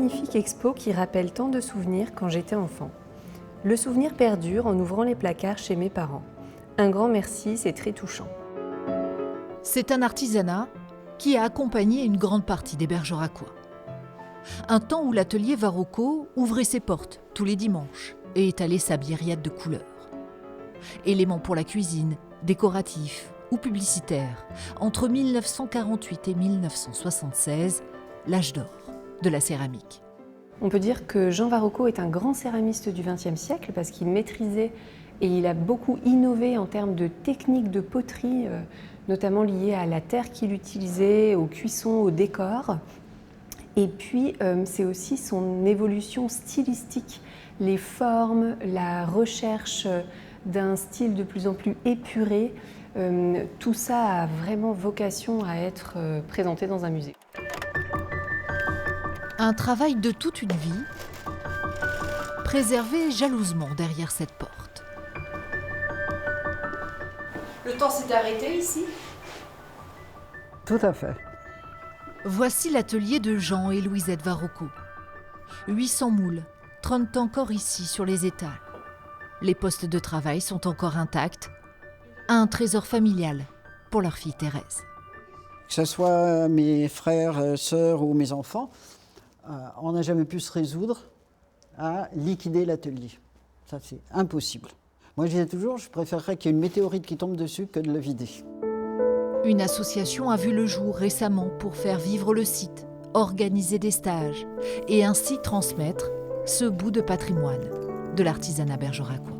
magnifique expo qui rappelle tant de souvenirs quand j'étais enfant. Le souvenir perdure en ouvrant les placards chez mes parents. Un grand merci, c'est très touchant. C'est un artisanat qui a accompagné une grande partie des Bergeracois. Un temps où l'atelier Varocco ouvrait ses portes tous les dimanches et étalait sa myriade de couleurs. Éléments pour la cuisine, décoratifs ou publicitaires, entre 1948 et 1976, l'âge d'or de la céramique. On peut dire que Jean Varocco est un grand céramiste du XXe siècle parce qu'il maîtrisait et il a beaucoup innové en termes de techniques de poterie, notamment liées à la terre qu'il utilisait, aux cuissons, au décor. Et puis, c'est aussi son évolution stylistique, les formes, la recherche d'un style de plus en plus épuré. Tout ça a vraiment vocation à être présenté dans un musée. Un travail de toute une vie, préservé jalousement derrière cette porte. Le temps s'est arrêté ici ? Tout à fait. Voici l'atelier de Jean et Louisette Varocco. 800 moules trônent encore ici sur les étals. Les postes de travail sont encore intacts. Un trésor familial pour leur fille Thérèse. Que ce soit mes frères, sœurs ou mes enfants, on n'a jamais pu se résoudre à liquider l'atelier. Ça, c'est impossible. Moi, je disais toujours, je préférerais qu'il y ait une météorite qui tombe dessus que de le vider. Une association a vu le jour récemment pour faire vivre le site, organiser des stages et ainsi transmettre ce bout de patrimoine de l'artisanat bergeracois.